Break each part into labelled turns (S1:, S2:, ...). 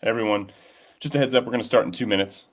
S1: Hey everyone, just a heads up, we're going to start in 2 minutes.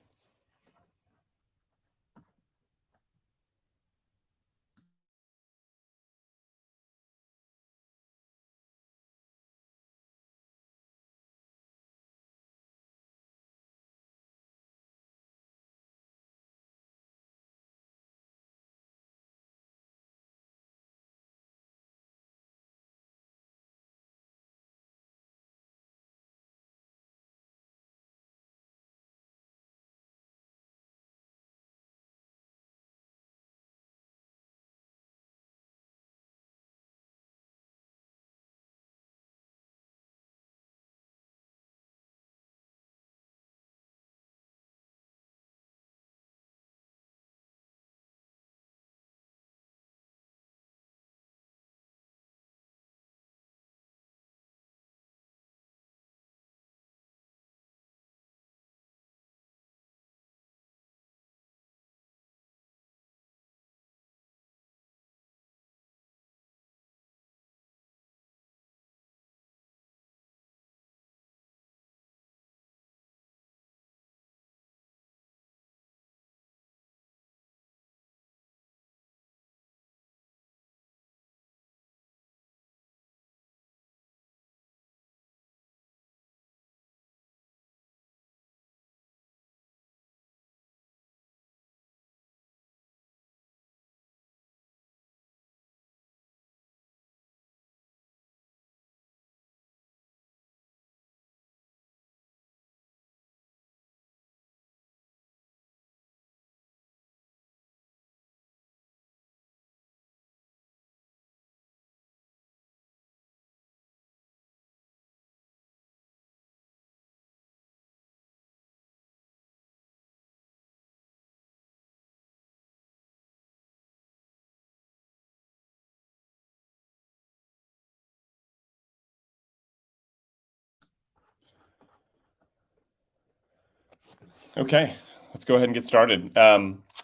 S1: Okay, let's go ahead and get started.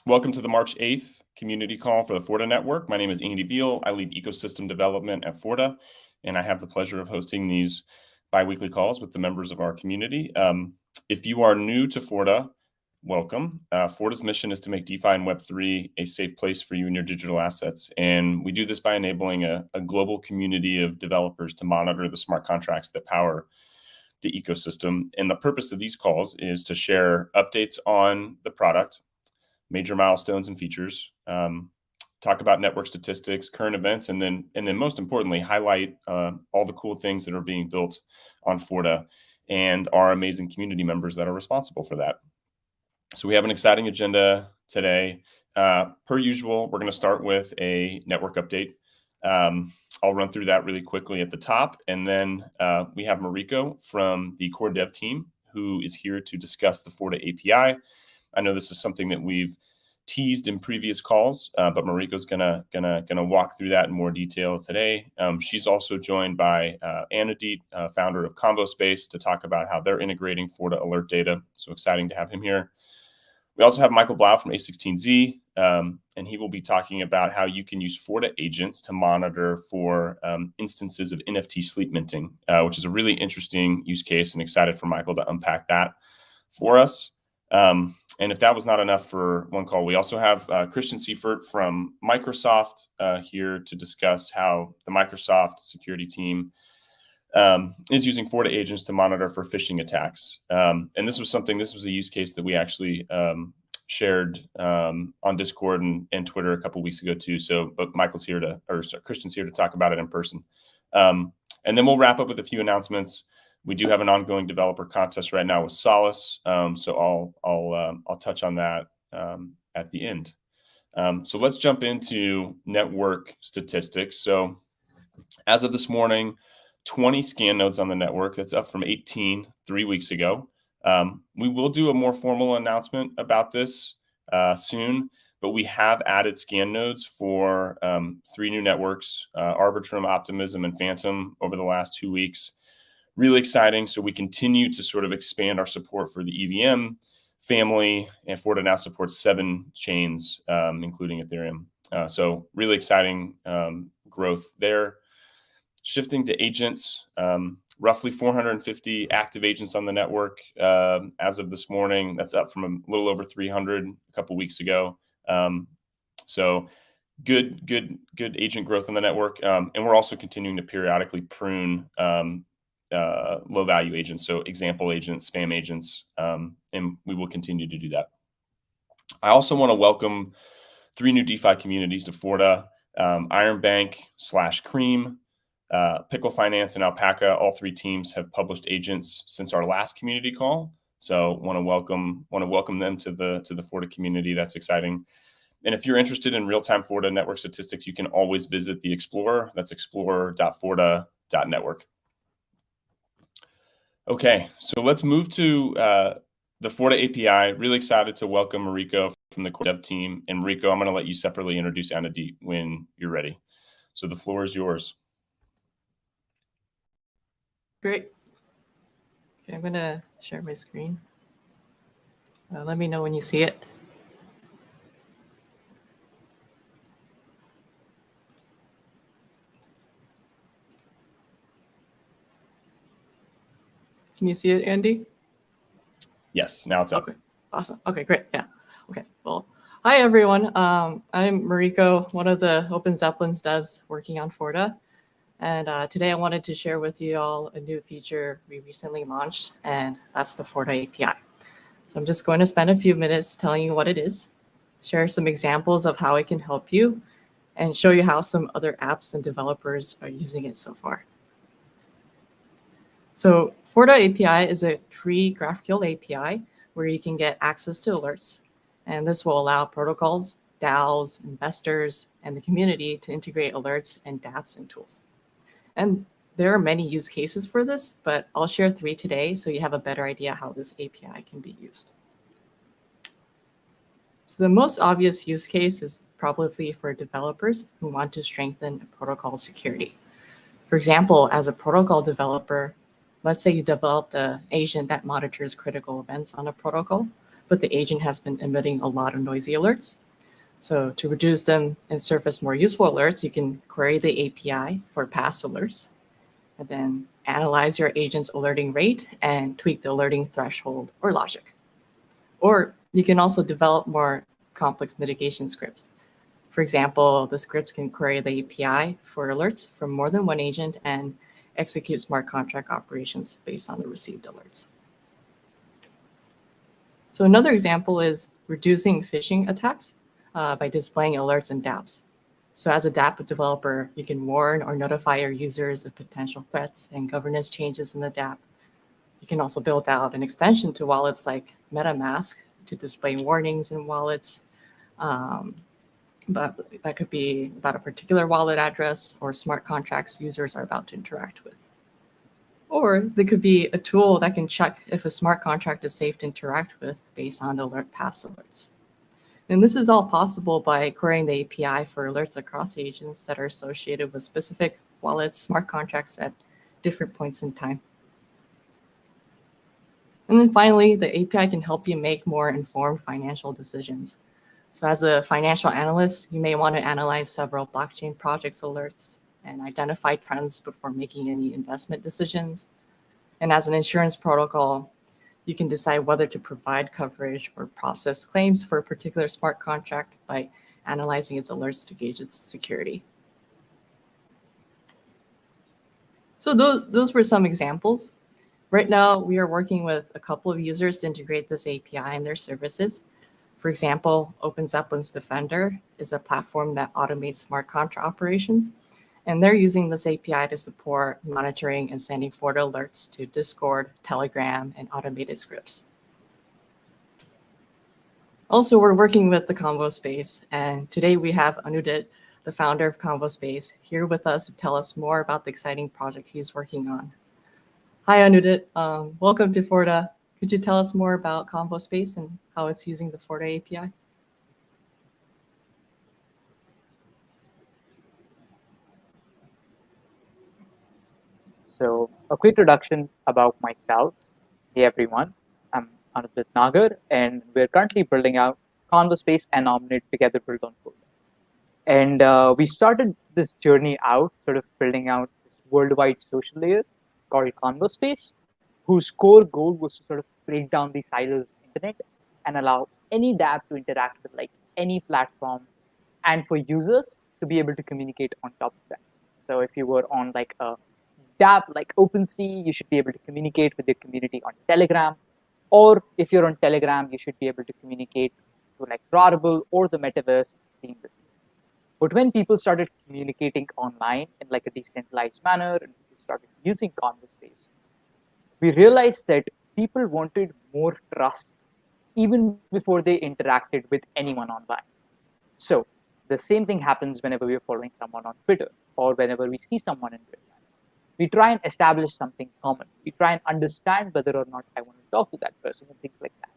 S1: Welcome to the March 8th community call for the Forta Network. My name is Andy Beal. I lead ecosystem development at Forta, and I have the pleasure of hosting these bi-weekly calls with the members of our community. If you are new to Forta, welcome. Forta's mission is to make DeFi and Web3 a safe place for you and your digital assets. And we do this by enabling a global community of developers to monitor the smart contracts that power the ecosystem. And the purpose of these calls is to share updates on the product, major milestones and features, talk about network statistics, current events, and then most importantly, highlight all the cool things that are being built on Forta and our amazing community members that are responsible for that. So we have an exciting agenda today. Per usual, we're going to start with a network update. I'll run through that really quickly at the top. And then we have Mariko from the core dev team who is here to discuss the Forta API. I know this is something that we've teased in previous calls, but Mariko's gonna walk through that in more detail today. She's also joined by Anudit, founder of Convo Space, to talk about how they're integrating Forta alert data. So exciting to have him here. We also have Michael Blau from A16Z, and he will be talking about how you can use Forta agents to monitor for instances of NFT sleep minting, which is a really interesting use case, and excited for Michael to unpack that for us. And if that was not enough for one call, we also have Christian Seifert from Microsoft here to discuss how the Microsoft security team is using Forta agents to monitor for phishing attacks. And this was a use case that we actually shared on Discord and Twitter a couple weeks ago too. So, but Christian's here to talk about it in person. And then we'll wrap up with a few announcements. We do have an ongoing developer contest right now with Solace. So I'll touch on that at the end. So let's jump into network statistics. So as of this morning, 20 scan nodes on the network. That's up from 18 3 weeks ago. We will do a more formal announcement about this soon, but we have added scan nodes for 3 new networks, Arbitrum, Optimism, and Phantom over the last 2 weeks. Really exciting. So we continue to sort of expand our support for the EVM family, and Forta now supports 7 chains, including Ethereum. So really exciting growth there. Shifting to agents, roughly 450 active agents on the network as of this morning. That's up from a little over 300 a couple weeks ago. So good agent growth on the network, and we're also continuing to periodically prune low value agents, so example agents, spam agents, and we will continue to do that. I also want to welcome 3 new DeFi communities to Forta: Iron Bank / Cream, Pickle Finance, and Alpaca. All 3 teams have published agents since our last community call, so want to welcome them to the Forta community. That's exciting. And if you're interested in real-time Forta network statistics, you can always visit the Explorer. That's explorer.forta.network. Okay, so let's move to the Forta API. Really excited to welcome Mariko from the core dev team. And Mariko, I'm going to let you separately introduce Anudit when you're ready. So the floor is yours.
S2: Great. Okay, I'm going to share my screen. Let me know when you see it. Can you see it, Andy?
S1: Yes, now it's up.
S2: Okay, awesome. Okay, great. Yeah. Okay, well, hi, everyone. I'm Mariko, one of the Open Zeppelins devs working on Forta. And today I wanted to share with you all a new feature we recently launched, and that's the Forta API. So I'm just going to spend a few minutes telling you what it is, share some examples of how it can help you, and show you how some other apps and developers are using it so far. So Forta API is a free GraphQL API where you can get access to alerts. And this will allow protocols, DAOs, investors, and the community to integrate alerts and dApps and tools. And there are many use cases for this, but I'll share 3 today so you have a better idea how this API can be used. So the most obvious use case is probably for developers who want to strengthen protocol security. For example, as a protocol developer, let's say you developed an agent that monitors critical events on a protocol, but the agent has been emitting a lot of noisy alerts. So to reduce them and surface more useful alerts, you can query the API for past alerts, and then analyze your agent's alerting rate and tweak the alerting threshold or logic. Or you can also develop more complex mitigation scripts. For example, the scripts can query the API for alerts from more than one agent and execute smart contract operations based on the received alerts. So another example is reducing phishing attacks by displaying alerts and dApps. So as a dApp developer, you can warn or notify your users of potential threats and governance changes in the dApp. You can also build out an extension to wallets like MetaMask to display warnings in wallets. But that could be about a particular wallet address or smart contracts users are about to interact with. Or there could be a tool that can check if a smart contract is safe to interact with based on the past alerts. And this is all possible by querying the API for alerts across agents that are associated with specific wallets, smart contracts at different points in time. And then finally, the API can help you make more informed financial decisions. So as a financial analyst, you may want to analyze several blockchain projects alerts and identify trends before making any investment decisions. And as an insurance protocol, you can decide whether to provide coverage or process claims for a particular smart contract by analyzing its alerts to gauge its security. So those were some examples. Right now, we are working with a couple of users to integrate this API in their services. For example, Open Zeppelin's Defender is a platform that automates smart contract operations, and they're using this API to support monitoring and sending Forta alerts to Discord, Telegram, and automated scripts. Also, we're working with the Convo Space, and today we have Anudit, the founder of Convo Space, here with us to tell us more about the exciting project he's working on. Hi, Anudit. Welcome to Forta. Could you tell us more about Convo Space and how it's using the Forta API?
S3: So a quick introduction about myself. Hey everyone, I'm Anudit Nagar, and we're currently building out Convo Space and Anudit together built on Forta. And we started this journey out, sort of building out this worldwide social layer called Convo Space, whose core goal was to sort of break down the silos of the internet and allow any dApp to interact with like any platform, and for users to be able to communicate on top of that. So if you were on like a dApp like OpenSea, you should be able to communicate with your community on Telegram. Or if you're on Telegram, you should be able to communicate to like Rarible or the metaverse seamlessly. But when people started communicating online in like a decentralized manner and people started using Convo Space, we realized that people wanted more trust even before they interacted with anyone online. So the same thing happens whenever we're following someone on Twitter or whenever we see someone in real life. We try and establish something common. We try and understand whether or not I want to talk to that person and things like that.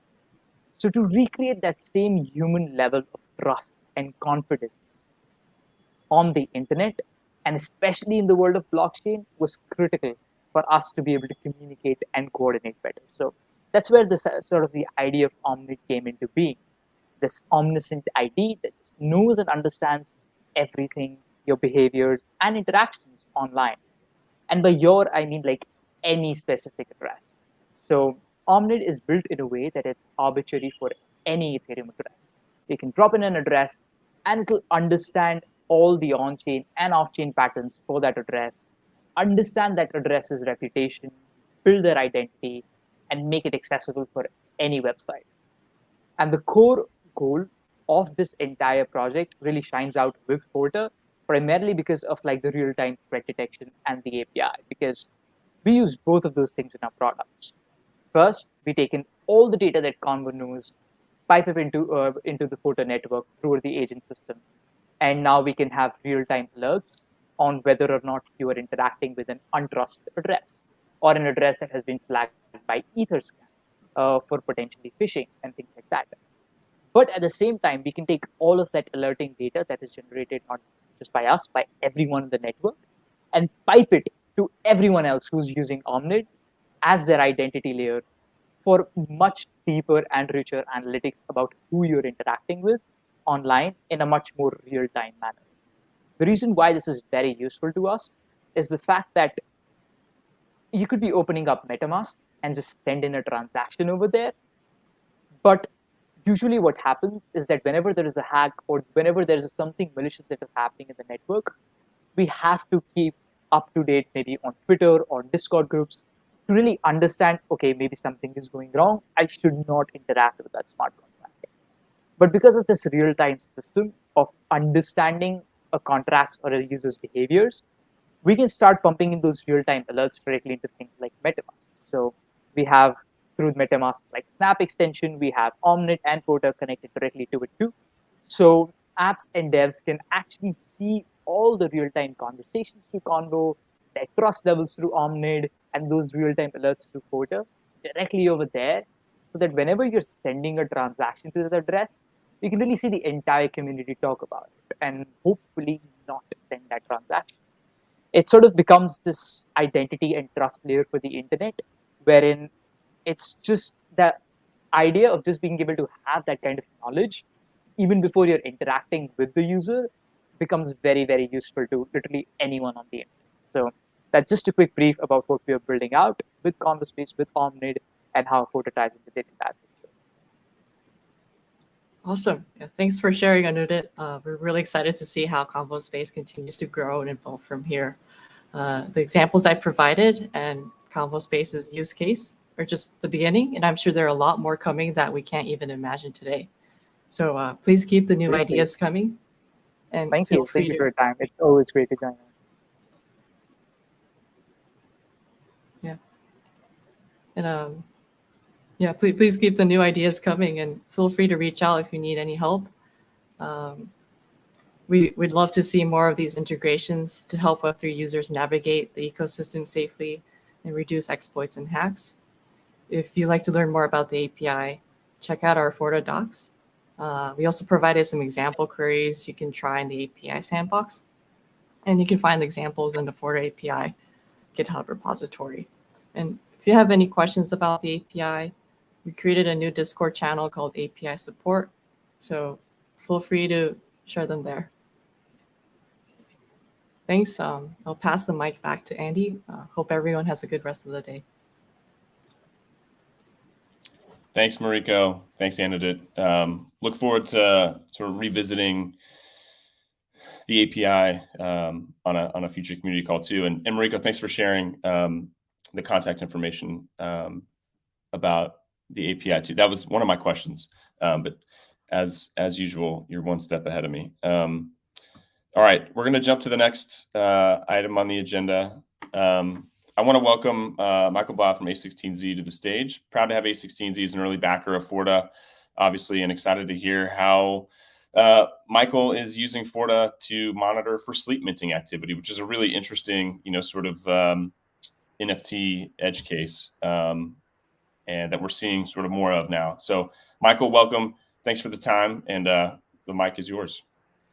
S3: So to recreate that same human level of trust and confidence on the internet, and especially in the world of blockchain, was critical for us to be able to communicate and coordinate better. So that's where this sort of the idea of Omnit came into being. This omniscient ID that just knows and understands everything, your behaviors and interactions online. And by your, I mean like any specific address. So Omnit is built in a way that it's arbitrary for any Ethereum address. You can drop in an address and it'll understand all the on-chain and off-chain patterns for that address, understand that address's reputation, build their identity, and make it accessible for any website. And the core goal of this entire project really shines out with Forta, primarily because of like the real-time threat detection and the API, because we use both of those things in our products. First, we take in all the data that Convo knows, pipe it into the Forta network through the agent system, and now we can have real-time alerts on whether or not you are interacting with an untrusted address or an address that has been flagged by Etherscan for potentially phishing and things like that. But at the same time, we can take all of that alerting data that is generated not just by us, by everyone in the network, and pipe it to everyone else who's using Omnit as their identity layer for much deeper and richer analytics about who you're interacting with online in a much more real-time manner. The reason why this is very useful to us is the fact that you could be opening up MetaMask and just send in a transaction over there. But usually what happens is that whenever there is a hack or whenever there is something malicious that is happening in the network, we have to keep up to date maybe on Twitter or Discord groups to really understand, okay, maybe something is going wrong. I should not interact with that smart contract. But because of this real-time system of understanding a contract's or a user's behaviors, we can start pumping in those real-time alerts directly into things like MetaMask. So we have through MetaMask like Snap extension, we have Omnit and Forta connected directly to it too. So apps and devs can actually see all the real-time conversations through Convo, their trust levels through Omnit, and those real-time alerts through Forta directly over there, so that whenever you're sending a transaction to the address, you can really see the entire community talk about it and hopefully not send that transaction. It sort of becomes this identity and trust layer for the internet, wherein it's just the idea of just being able to have that kind of knowledge even before you're interacting with the user becomes very, very useful to literally anyone on the internet. So that's just a quick brief about what we are building out with Convo Space, with Omnit, and how Forta ties into the entire picture.
S2: Awesome. Yeah, thanks for sharing, Anudit. We're really excited to see how Convo Space continues to grow and evolve from here. The examples I provided and Convo Space's use case are just the beginning, and I'm sure there are a lot more coming that we can't even imagine today. So please keep the new ideas coming. And
S3: Thank
S2: feel
S3: you.
S2: free
S3: Thank you
S2: to,
S3: for your time. It's always great to join in.
S2: and yeah, please keep the new ideas coming, and feel free to reach out if you need any help. We'd love to see more of these integrations to help Web3 users navigate the ecosystem safely and reduce exploits and hacks. If you'd like to learn more about the API, check out our Forta docs. We also provided some example queries you can try in the API sandbox, and you can find the examples in the Forta API GitHub repository. And if you have any questions about the API, we created a new Discord channel called API Support, so feel free to share them there. Thanks. I'll pass the mic back to Andy. Hope everyone has a good rest of the day.
S1: Thanks, Mariko. Thanks, Anudit. Look forward to sort of revisiting the API on a future community call too. And Mariko, thanks for sharing the contact information about the API too. That was one of my questions, but as usual, you're one step ahead of me. All right, we're going to jump to the next item on the agenda. I want to welcome Michael Blau from A16Z to the stage. Proud to have A16Z as an early backer of Forta, obviously, and excited to hear how Michael is using Forta to monitor for sleep minting activity, which is a really interesting, sort of NFT edge case, and that we're seeing sort of more of now. So, Michael, welcome. Thanks for the time, and the mic is yours.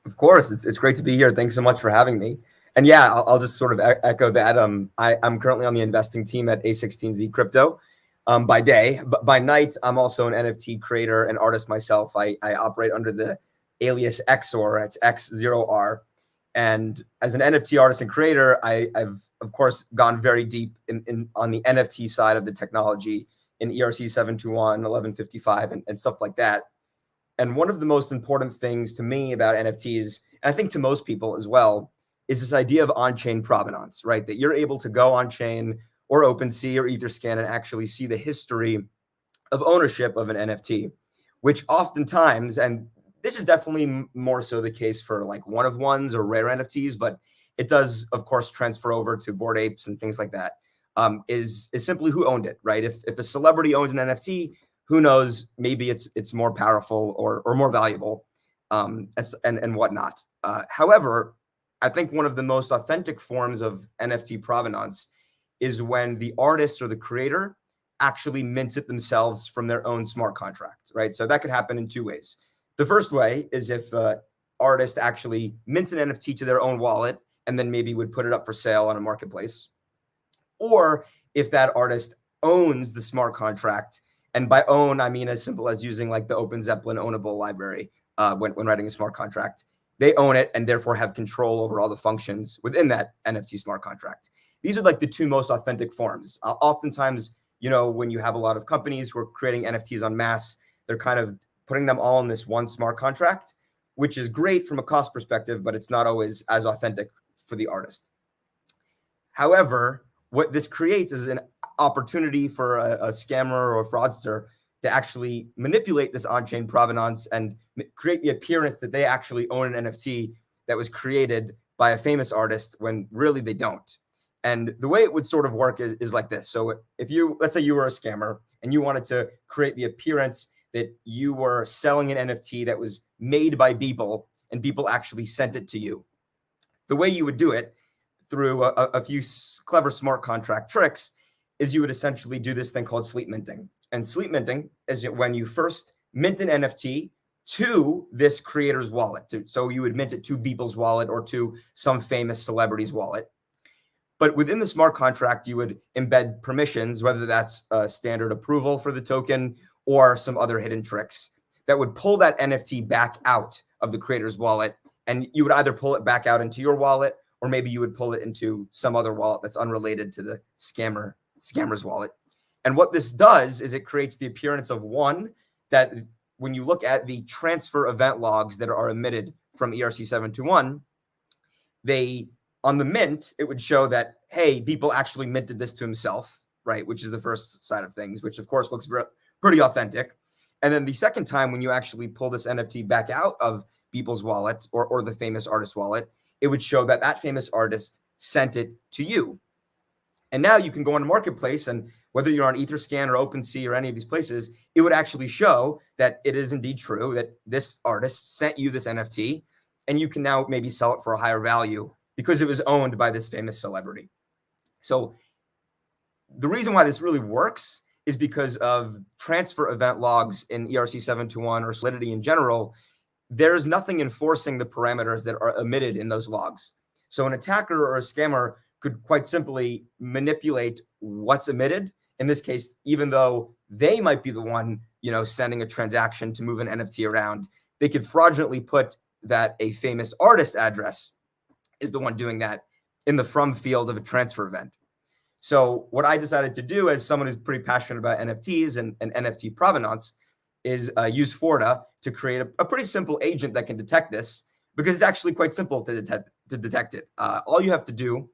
S4: Of course, it's great to be here. Thanks so much for having me. And yeah, I'll just sort of echo that. I'm currently on the investing team at A16Z Crypto by day, but by night, I'm also an NFT creator and artist myself. I operate under the alias XOR, it's X0R. And as an NFT artist and creator, I've of course gone very deep on the NFT side of the technology in ERC 721, 1155, and stuff like that. And one of the most important things to me about NFTs, and I think to most people as well, is this idea of on-chain provenance, right? That you're able to go on-chain or OpenSea or Etherscan and actually see the history of ownership of an NFT, which oftentimes, and this is definitely more so the case for like one-of-ones or rare NFTs, but it does, of course, transfer over to Bored Apes and things like that, is simply who owned it, right? If a celebrity owned an NFT, who knows, maybe it's more powerful or more valuable, and whatnot. However, I think one of the most authentic forms of NFT provenance is when the artist or the creator actually mints it themselves from their own smart contract, right? So that could happen in two ways. The first way is if an artist actually mints an NFT to their own wallet and then maybe would put it up for sale on a marketplace. Or if that artist owns the smart contract, and by own, I mean as simple as using like the Open Zeppelin ownable library when writing a smart contract. They own it and therefore have control over all the functions within that NFT smart contract. These are like the two most authentic forms. Oftentimes, when you have a lot of companies who are creating NFTs en masse, they're kind of putting them all in this one smart contract, which is great from a cost perspective, but it's not always as authentic for the artist. However, what this creates is an opportunity for a scammer or a fraudster to actually manipulate this on-chain provenance and create the appearance that they actually own an NFT that was created by a famous artist when really they don't. And the way it would sort of work is like this. So if let's say you were a scammer and you wanted to create the appearance that you were selling an NFT that was made by Beeple and Beeple actually sent it to you. The way you would do it through a few clever smart contract tricks is you would essentially do this thing called sleep minting. And sleep minting is when you first mint an NFT to this creator's wallet. So you would mint it to Beeple's wallet or to some famous celebrity's wallet. But within the smart contract, you would embed permissions, whether that's a standard approval for the token or some other hidden tricks that would pull that NFT back out of the creator's wallet. And you would either pull it back out into your wallet, or maybe you would pull it into some other wallet that's unrelated to the scammer's wallet. And what this does is it creates the appearance of one, that when you look at the transfer event logs that are emitted from ERC 721, on the mint, it would show that, hey, Beeple actually minted this to himself, right? Which is the first side of things, which of course looks pretty authentic. And then the second time when you actually pull this NFT back out of Beeple's wallet or the famous artist wallet, it would show that that famous artist sent it to you. And now you can go on a marketplace, and whether you're on Etherscan or OpenSea or any of these places, it would actually show that it is indeed true that this artist sent you this NFT, and you can now maybe sell it for a higher value because it was owned by this famous celebrity. So the reason why this really works is because of transfer event logs in ERC 721 or Solidity in general. There's nothing enforcing the parameters that are emitted in those logs. So an attacker or a scammer could quite simply manipulate what's emitted. In this case, even though they might be the one, sending a transaction to move an NFT around, they could fraudulently put that a famous artist address is the one doing that in the from field of a transfer event. So what I decided to do as someone who's pretty passionate about NFTs and NFT provenance is use Forta to create a pretty simple agent that can detect this, because it's actually quite simple to detect it. All you have to do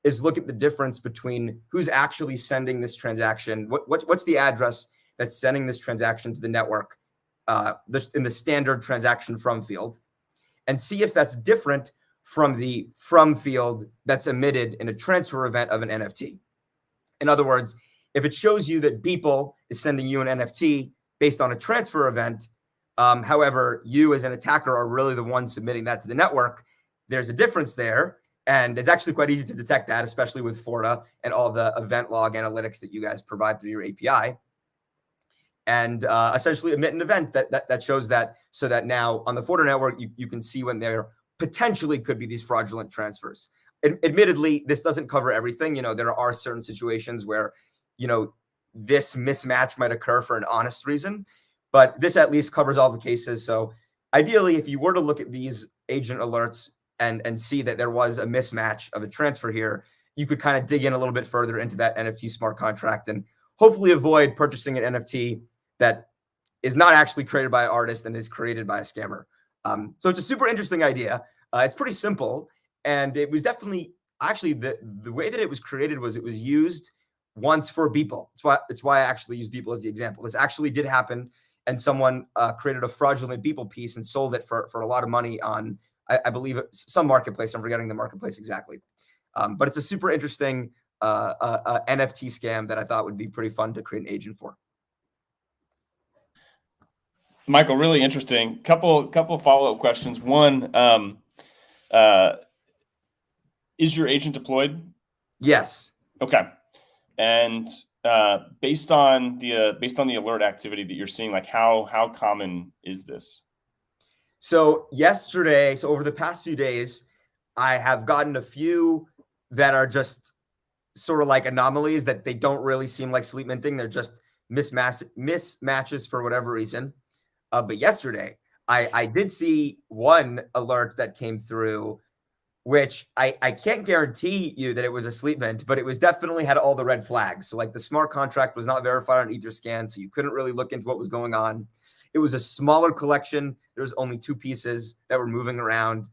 S4: is look at the difference between who's actually sending this transaction, what's the address that's sending this transaction to the network in the standard transaction from field, and see if that's different from the from field that's emitted in a transfer event of an NFT. In other words, if it shows you that Beeple is sending you an NFT based on a transfer event, however, you as an attacker are really the one submitting that to the network, there's a difference there. And it's actually quite easy to detect that, especially with Forta and all the event log analytics that you guys provide through your API. And essentially emit an event that shows that, so that now on the Forta network, you can see when there potentially could be these fraudulent transfers. Admittedly, this doesn't cover everything. There are certain situations where, this mismatch might occur for an honest reason, but this at least covers all the cases. So ideally, if you were to look at these agent alerts and see that there was a mismatch of a transfer here, you could kind of dig in a little bit further into that NFT smart contract and hopefully avoid purchasing an NFT that is not actually created by an artist and is created by a scammer. So it's a super interesting idea. It's pretty simple. And it was definitely, actually, the way that it was created was it was used once for Beeple. It's why I actually used Beeple as the example. This actually did happen, and someone created a fraudulent Beeple piece and sold it for a lot of money on, I believe, some marketplace. I'm forgetting the marketplace exactly. But it's a super interesting NFT scam that I thought would be pretty fun to create an agent for.
S1: Michael, really interesting. Couple follow-up questions. One, is your agent deployed?
S4: Yes.
S1: Okay. And based on the alert activity that you're seeing, like how common is this?
S4: So over the past few days, I have gotten a few that are just sort of like anomalies that they don't really seem like sleep minting. They're just mismatches for whatever reason. But yesterday, I did see one alert that came through, which I can't guarantee you that it was a sleep mint, but it was definitely had all the red flags. So like the smart contract was not verified on Etherscan, so you couldn't really look into what was going on. It was a smaller collection. There was only 2 pieces that were moving around.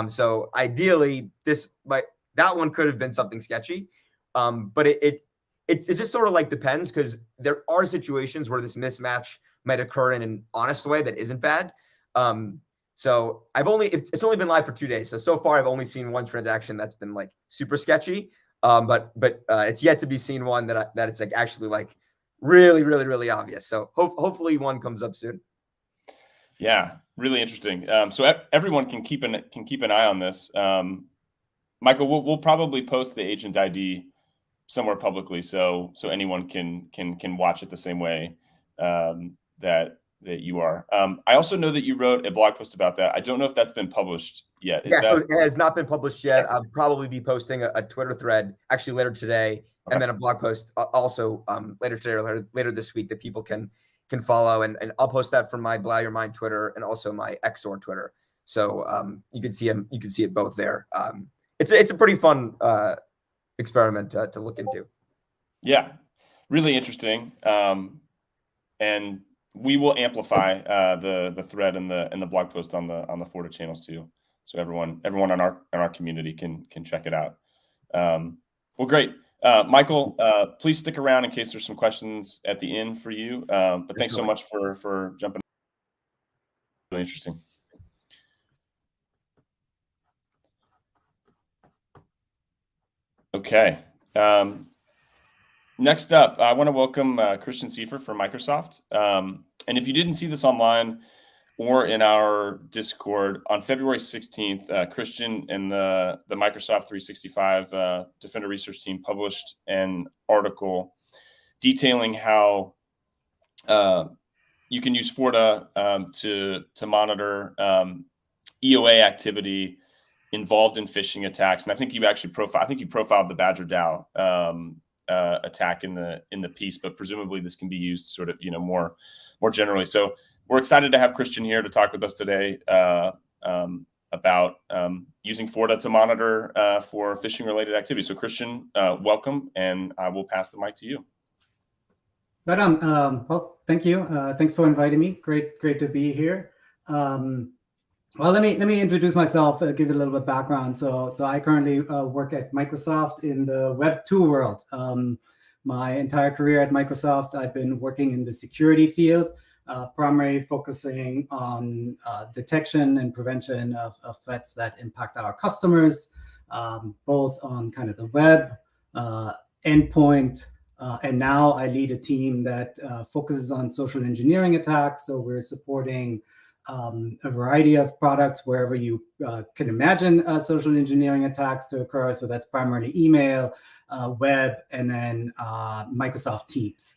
S4: So ideally, that one could have been something sketchy. But it just sort of like depends, because there are situations where this mismatch might occur in an honest way that isn't bad. So it's only been live for 2 days. So far I've only seen one transaction that's been like super sketchy. But it's yet to be seen one that it's like actually like really, really, really obvious. So hopefully one comes up soon.
S1: Yeah, really interesting. So everyone can keep an eye on this. Michael, we'll probably post the agent ID somewhere publicly, so anyone can watch it the same way that you are. I also know that you wrote a blog post about that. I don't know if that's been published yet.
S4: So it has not been published yet. I'll probably be posting a Twitter thread actually later today, okay, and then a blog post also later today or later this week that people can follow, and I'll post that from my Blau Your Mind Twitter and also my XOR Twitter. So you can see it both there. It's a pretty fun experiment to look into.
S1: Yeah, really interesting. And we will amplify the thread and the blog post on the Forta channels too, so everyone on our community can check it out. Well, great, Michael. Please stick around in case there's some questions at the end for you. But thanks so much for jumping. Really interesting. Okay. Next up, I want to welcome Christian Seifert from Microsoft. And if you didn't see this online or in our Discord, on February 16th, Christian and the Microsoft 365 Defender Research Team published an article detailing how you can use Forta to monitor EOA activity involved in phishing attacks. And I think you actually profiled the Badger DAO attack in the piece, but presumably this can be used sort of more generally. So we're excited to have Christian here to talk with us today. about using Forta to monitor for phishing-related activity. So Christian, welcome, and I will pass the mic to you.
S5: Right on. Well, thank you. Thanks for inviting me. Great to be here. Well, let me introduce myself, give you a little bit of background. So I currently work at Microsoft in the Web 2 world. My entire career at Microsoft, I've been working in the security field, primarily focusing on detection and prevention of threats that impact our customers, both on kind of the web, endpoint, and now I lead a team that focuses on social engineering attacks. So we're supporting a variety of products wherever you can imagine social engineering attacks to occur. So that's primarily email, web, and then Microsoft Teams.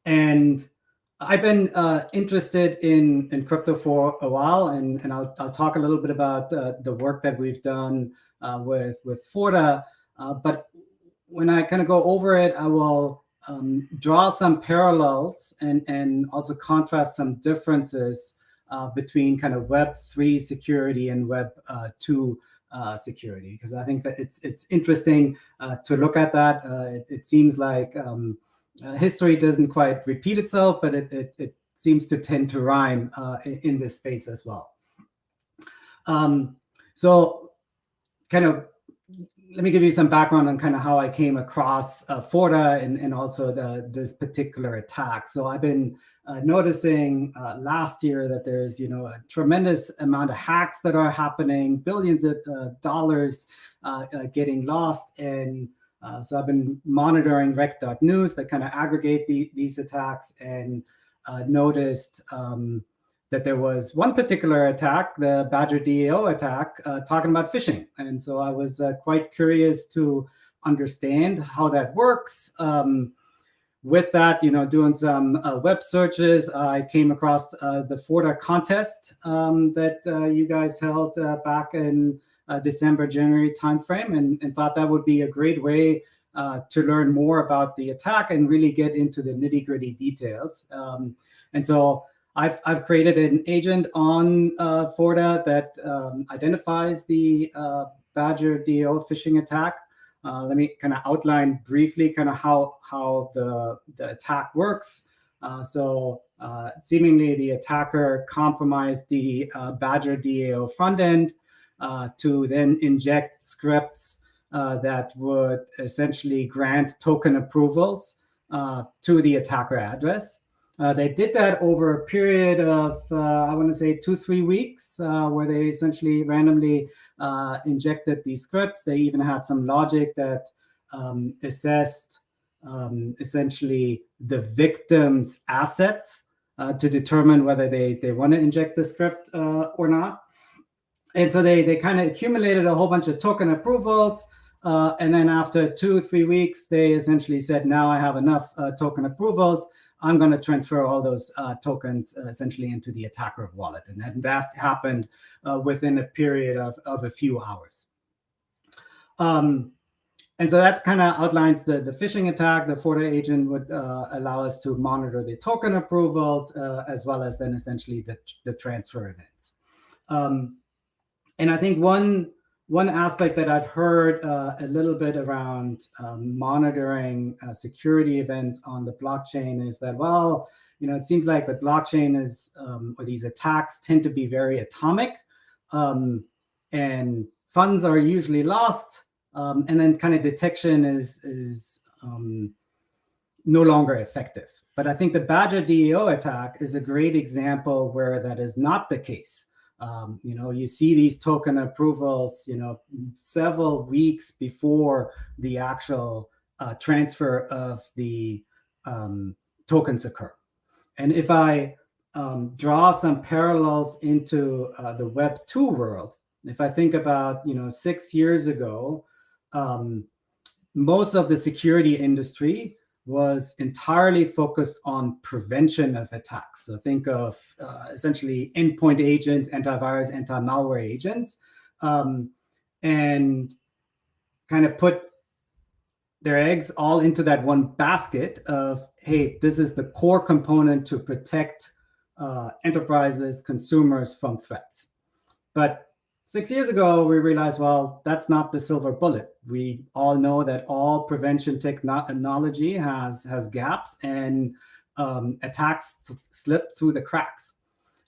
S5: And I've been interested in crypto for a while, and I'll talk a little bit about the work that we've done with Forta. But when I kind of go over it, I will draw some parallels and also contrast some differences between kind of Web 3 security and Web 2 security, because I think that it's interesting to look at that. It seems like history doesn't quite repeat itself, but it seems to tend to rhyme in this space as well. So kind of let me give you some background on kind of how I came across Forta and also this particular attack. So I've been noticing last year that there's a tremendous amount of hacks that are happening, billions of dollars getting lost, and so I've been monitoring rec.news that kind of aggregate these attacks, and noticed that there was one particular attack, the Badger DAO attack, talking about phishing. And so I was quite curious to understand how that works. With that, doing some web searches, I came across the Forta contest that you guys held back in December, January timeframe, and thought that would be a great way to learn more about the attack and really get into the nitty-gritty details. And so I've created an agent on Forta that identifies the Badger DAO phishing attack. Let me kind of outline briefly kind of how the attack works. So seemingly the attacker compromised the Badger DAO front end to then inject scripts that would essentially grant token approvals to the attacker address. They did that over a period of, I want to say 2-3 weeks, where they essentially randomly injected these scripts. They even had some logic that assessed essentially the victim's assets to determine whether they want to inject the script or not. And so they kind of accumulated a whole bunch of token approvals. And then after 2-3 weeks, they essentially said, now I have enough token approvals. I'm going to transfer all those tokens essentially into the attacker wallet. And that happened within a period of a few hours. And so that kind of outlines the phishing attack. The Forta agent would allow us to monitor the token approvals as well as then essentially the transfer events. And I think one aspect that I've heard a little bit around monitoring security events on the blockchain is that, well, it seems like the blockchain is, or these attacks tend to be very atomic, and funds are usually lost, and then kind of detection is no longer effective. But I think the Badger DAO attack is a great example where that is not the case. You see these token approvals, several weeks before the actual transfer of the tokens occur. And if I draw some parallels into the Web 2 world, if I think about, 6 years ago, most of the security industry was entirely focused on prevention of attacks. So think of essentially endpoint agents, antivirus, anti-malware agents, and kind of put their eggs all into that one basket of, hey, this is the core component to protect enterprises, consumers from threats. But 6 years ago, we realized, well, that's not the silver bullet. We all know that all prevention technology has gaps, and attacks slip through the cracks.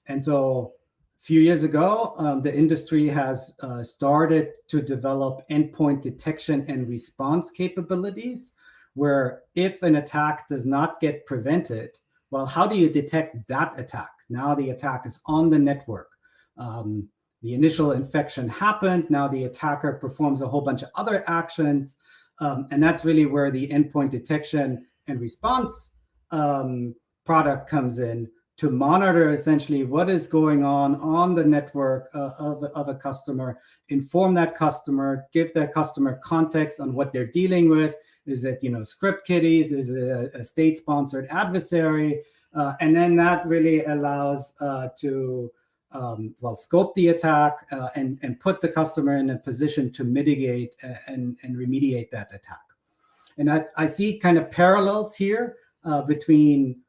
S5: And so a few years ago, the industry has started to develop endpoint detection and response capabilities, where if an attack does not get prevented, well, how do you detect that attack? Now the attack is on the network. The initial infection happened. Now the attacker performs a whole bunch of other actions. And that's really where the endpoint detection and response product comes in, to monitor essentially what is going on the network of a customer, inform that customer, give that customer context on what they're dealing with. Is it, script kiddies? Is it a state-sponsored adversary? And then that really allows to scope the attack and put the customer in a position to mitigate and remediate that attack. And I see kind of parallels here between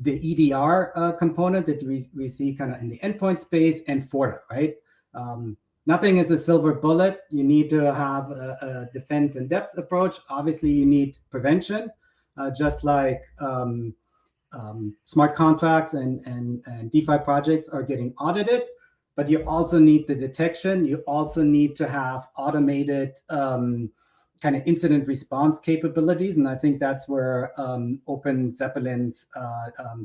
S5: the EDR component that we see kind of in the endpoint space and Forta, right? Nothing is a silver bullet. You need to have a defense in depth approach. Obviously, you need prevention, just like smart contracts and DeFi projects are getting audited, but you also need the detection. You also need to have automated kind of incident response capabilities. And I think that's where Open Zeppelin's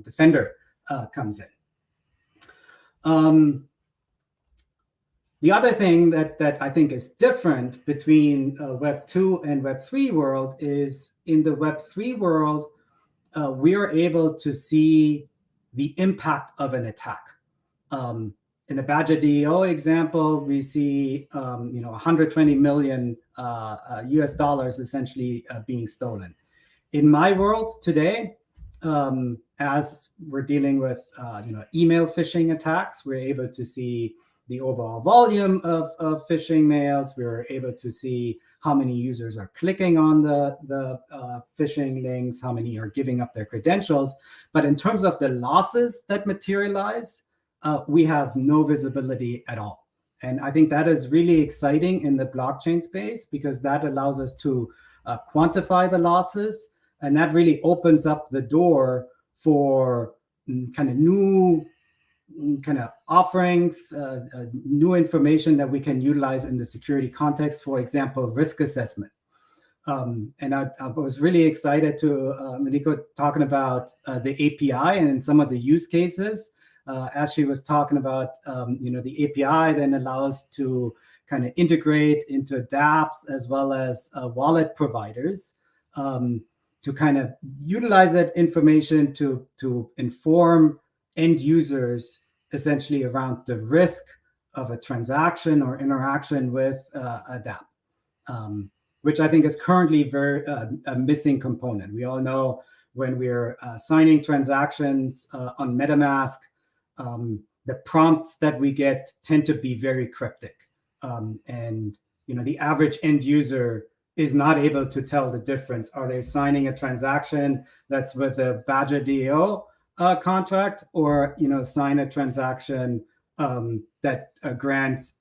S5: Defender comes in. The other thing that I think is different between Web 2 and Web 3 world is, in the Web 3 world, we are able to see the impact of an attack. In the Badger DEO example, we see 120 million US dollars essentially being stolen. In my world today, as we're dealing with email phishing attacks, we're able to see the overall volume of phishing mails. We're able to see how many users are clicking on the phishing links, how many are giving up their credentials. But in terms of the losses that materialize, we have no visibility at all. And I think that is really exciting in the blockchain space, because that allows us to quantify the losses. And that really opens up the door for kind of new kind of offerings, new information that we can utilize in the security context, for example, risk assessment. And I was really excited to Mariko talking about the API and some of the use cases. As she was talking about, the API then allows to kind of integrate into dApps as well as wallet providers to kind of utilize that information to inform end users essentially around the risk of a transaction or interaction with a dApp, which I think is currently a missing component. We all know when we're signing transactions on MetaMask, the prompts that we get tend to be very cryptic. And the average end user is not able to tell the difference. Are they signing a transaction that's with a Badger DEO contract, or sign a transaction that grants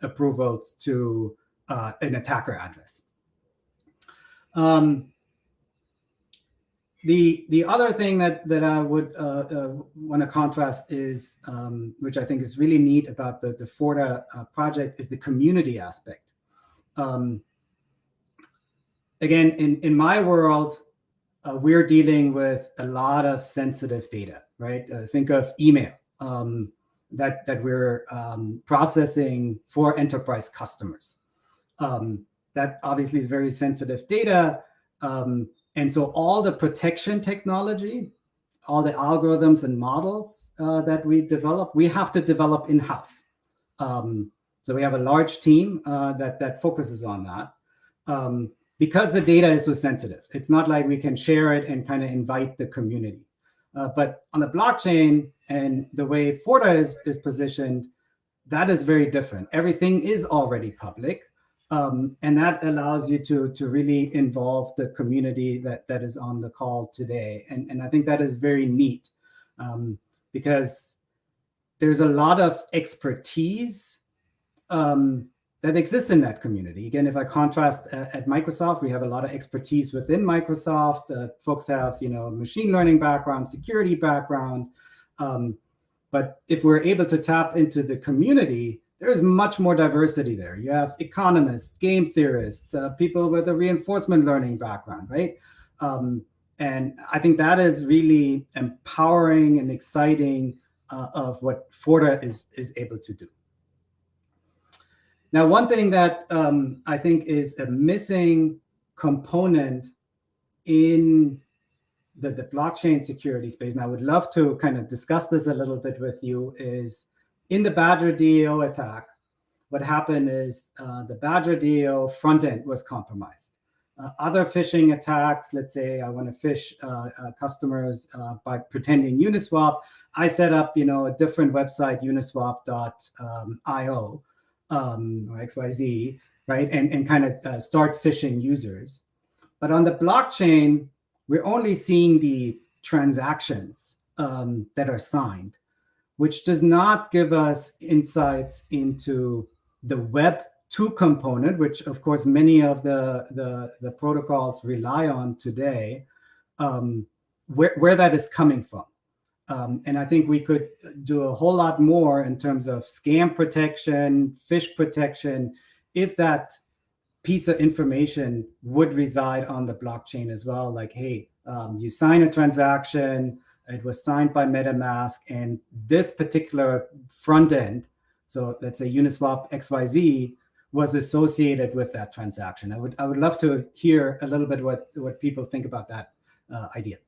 S5: approvals to an attacker address? The other thing that I would want to contrast is, which I think is really neat about the Forta project, is the community aspect. Again, in my world, we're dealing with a lot of sensitive data, right? Think of email that we're processing for enterprise customers. That obviously is very sensitive data. And so all the protection technology, all the algorithms and models that we develop, we have to develop in-house. So we have a large team that focuses on that. Because the data is so sensitive. It's not like we can share it and kind of invite the community. But on the blockchain and the way Forta is positioned, that is very different. Everything is already public. And that allows you to really involve the community that is on the call today. And I think that is very neat, because there's a lot of expertise that exists in that community. Again, if I contrast at Microsoft, we have a lot of expertise within Microsoft. Folks have, machine learning background, security background. But if we're able to tap into the community, there's much more diversity there. You have economists, game theorists, people with a reinforcement learning background, right? And I think that is really empowering and exciting of what Forta is able to do. Now, one thing that I think is a missing component in the blockchain security space, and I would love to kind of discuss this a little bit with you, is in the Badger DAO attack, what happened is the Badger DAO front end was compromised. Other phishing attacks, let's say I want to phish customers by pretending Uniswap, I set up, a different website, uniswap.io or XYZ, right? And kind of start phishing users. But on the blockchain, we're only seeing the transactions that are signed, which does not give us insights into the Web 2 component, which of course many of the protocols rely on today, where that is coming from. And I think we could do a whole lot more in terms of scam protection, phish protection, if that piece of information would reside on the blockchain as well. Like, hey, you sign a transaction, it was signed by MetaMask, and this particular front end, so let's say Uniswap XYZ, was associated with that transaction. I would love to hear a little bit what people think about that idea.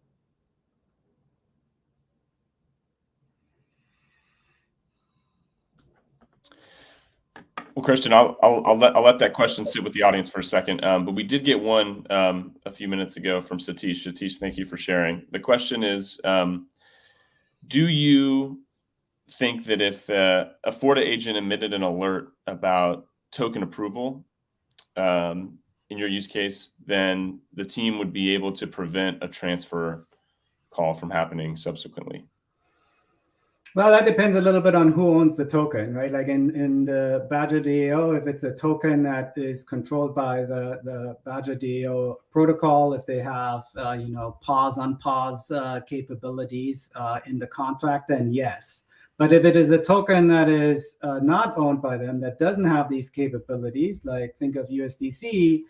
S1: Well, Christian, I'll let that question sit with the audience for a second. But we did get one a few minutes ago from Satish. Satish, thank you for sharing. The question is, do you think that if a Forta agent emitted an alert about token approval in your use case, then the team would be able to prevent a transfer call from happening subsequently?
S5: Well, that depends a little bit on who owns the token, right? Like in the Badger DAO, if it's a token that is controlled by the Badger DAO protocol, if they have, pause, unpause capabilities in the contract, then yes. But if it is a token that is not owned by them, that doesn't have these capabilities, like think of USDC,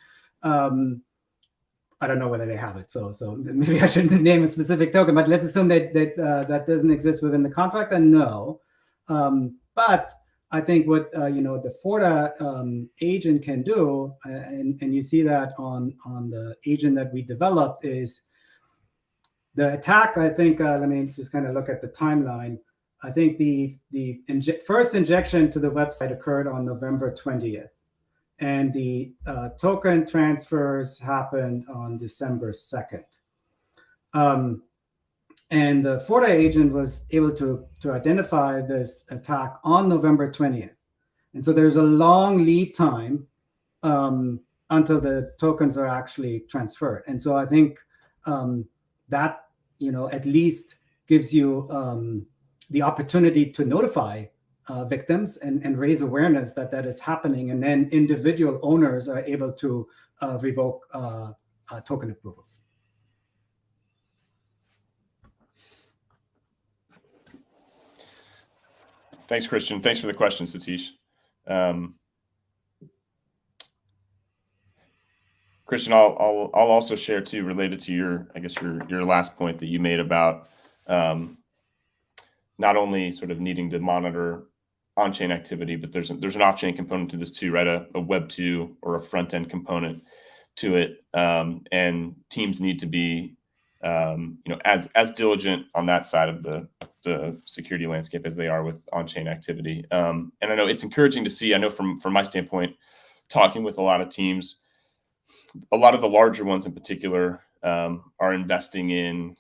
S5: I don't know whether they have it, so maybe I shouldn't name a specific token, but let's assume that doesn't exist within the contract, and no. But I think what the Forta agent can do, and you see that on the agent that we developed, is the attack. I think let me just kind of look at the timeline. I think the first injection to the website occurred on November 20th. And the token transfers happened on December 2nd. And the Forta agent was able to identify this attack on November 20th. And so there's a long lead time until the tokens are actually transferred. And so I think that, at least gives you the opportunity to notify victims and raise awareness that is happening, and then individual owners are able to revoke token approvals.
S1: Thanks, Christian. Thanks for the question, Satish. Christian, I'll also share too, related to your last point that you made about not only sort of needing to monitor on-chain activity, but there's an off-chain component to this too, right? A Web 2 or a front-end component to it, and teams need to be, as diligent on that side of the security landscape as they are with on-chain activity. And I know it's encouraging to see. I know from my standpoint, talking with a lot of teams, a lot of the larger ones in particular are investing in,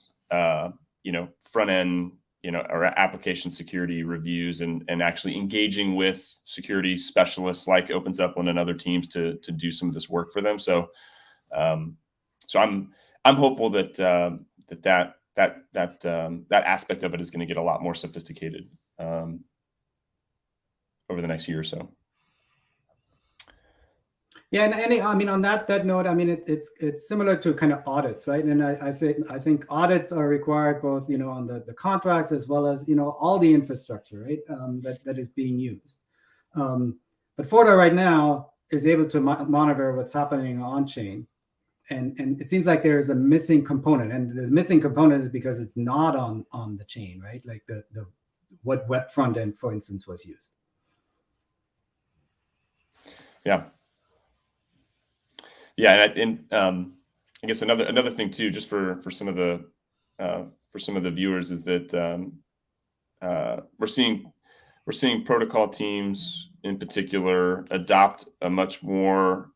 S1: front-end. Or application security reviews and actually engaging with security specialists like OpenZeppelin and other teams to do some of this work for them. So, I'm hopeful that that aspect of it is going to get a lot more sophisticated over the next year or so.
S5: Yeah, and I mean, on that note, I mean, it's similar to kind of audits, right? And I think audits are required both, on the contracts as well as, all the infrastructure, right? That is being used. But Forta right now is able to monitor what's happening on chain, and it seems like there is a missing component, and the missing component is because it's not on the chain, right? Like the what web front end, for instance, was used.
S1: Yeah. Yeah, and I guess another thing too, just for some of the viewers, is that we're seeing protocol teams in particular adopt a much more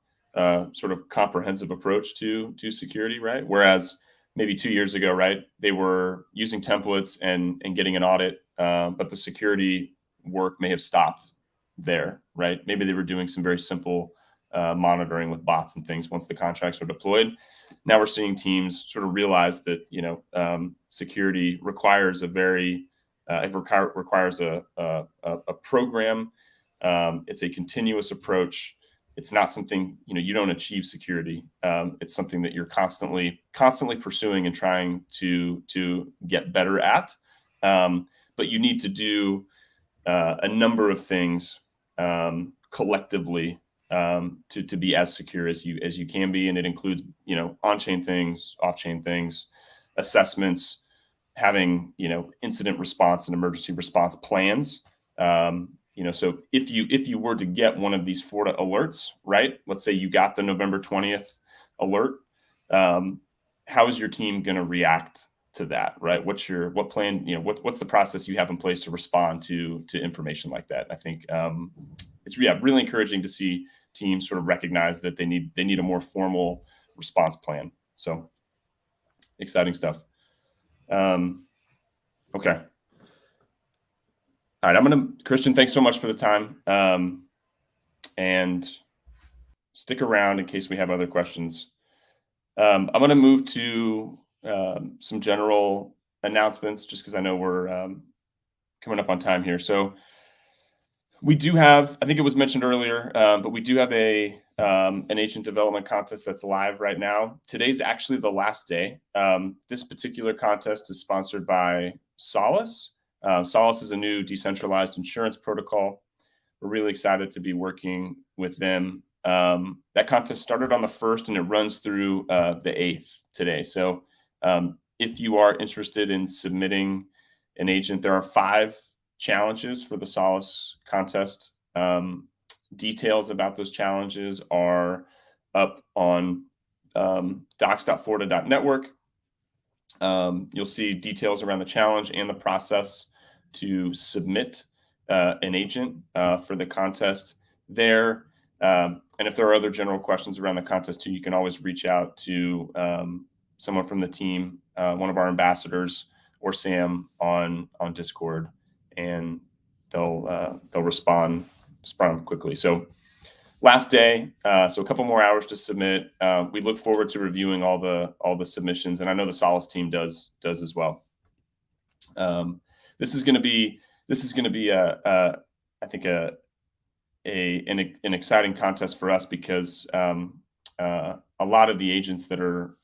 S1: sort of comprehensive approach to security, right? Whereas maybe 2 years ago, right, they were using templates and getting an audit, but the security work may have stopped there, right? Maybe they were doing some very simple monitoring with bots and things once the contracts are deployed. Now we're seeing teams sort of realize that security requires requires a program. It's a continuous approach. It's not something you don't achieve security. It's something that you're constantly pursuing and trying to get better at. But you need to do a number of things collectively to be as secure as you can be, and it includes on-chain things, off-chain things, assessments, having incident response and emergency response plans. So if you were to get one of these Forta alerts, right? Let's say you got the November 20th alert. How is your team going to react to that, right? What plan? What's the process you have in place to respond to information like that? I think it's really encouraging to see teams sort of recognize that they need a more formal response plan. So exciting stuff. Okay. All right, Christian, thanks so much for the time. And stick around in case we have other questions. I'm going to move to some general announcements, just because I know we're coming up on time here. So we do have, I think it was mentioned earlier, but we do have an agent development contest that's live right now. Today's actually the last day. This particular contest is sponsored by Solace. Solace is a new decentralized insurance protocol. We're really excited to be working with them. That contest started on the 1st and it runs through the 8th today. So if you are interested in submitting an agent, there are 5 challenges for the Solace contest. Details about those challenges are up on docs.forta.network. You'll see details around the challenge and the process to submit an agent for the contest there. And if there are other general questions around the contest too, you can always reach out to someone from the team, one of our ambassadors, or Sam on Discord, and they'll respond quickly. So last day, so a couple more hours to submit. We look forward to reviewing all the submissions, and I know the Solace team does as well. This is going to be I think an exciting contest for us, because a lot of the agents that are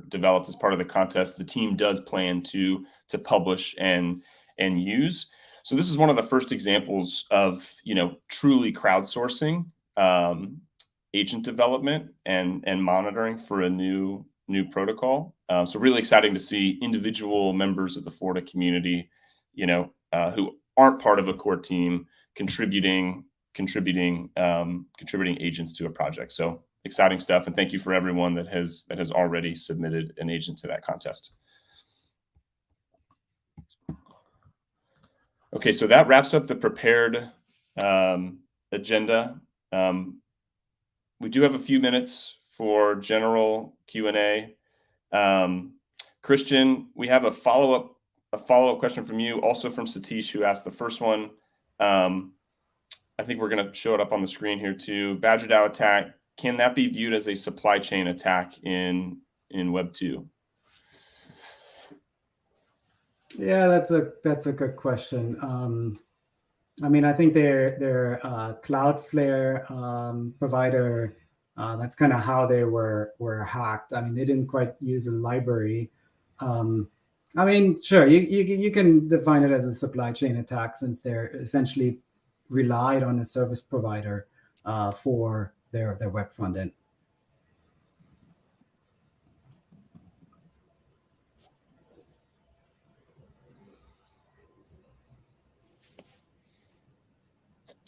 S1: developed as part of the contest, the team does plan to publish and use. So this is one of the first examples of truly crowdsourcing agent development and monitoring for a new protocol. So really exciting to see individual members of the Forta community, who aren't part of a core team, contributing agents to a project. So exciting stuff, and thank you for everyone that has already submitted an agent to that contest. Okay, so that wraps up the prepared agenda. We do have a few minutes for general Q&A. Christian, we have a follow-up question from you, also from Satish, who asked the first one. I think we're going to show it up on the screen here too. Badger DAO attack, can that be viewed as a supply chain attack in Web 2?
S5: Yeah, that's a good question. I mean, I think their Cloudflare provider. That's kind of how they were hacked. I mean, they didn't quite use a library. I mean, sure, you can define it as a supply chain attack since they're essentially relied on a service provider for their web front end.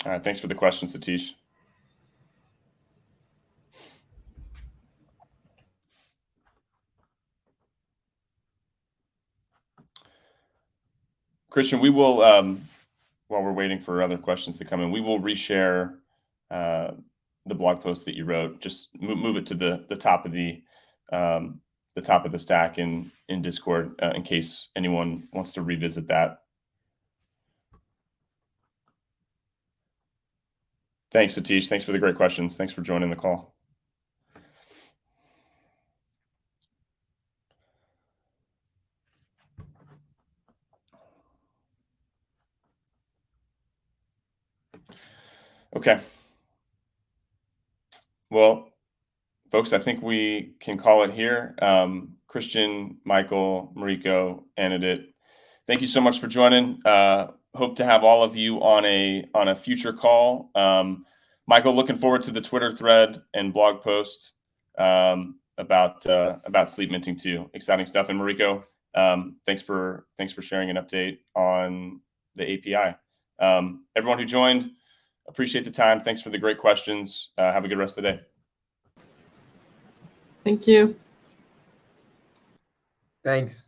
S1: All right, thanks for the question, Satish. Christian, we will, while we're waiting for other questions to come in, we will reshare the blog post that you wrote. Just move it to the top of the top of the stack in Discord in case anyone wants to revisit that. Thanks, Satish. Thanks for the great questions. Thanks for joining the call. Okay. Well, folks, I think we can call it here. Christian, Michael, Mariko, Anudit, thank you so much for joining. Hope to have all of you on a future call. Michael, looking forward to the Twitter thread and blog post about sleep minting too. Exciting stuff. And Mariko, thanks for sharing an update on the API. Everyone who joined, appreciate the time. Thanks for the great questions. Have a good rest of the day.
S2: Thank you.
S4: Thanks.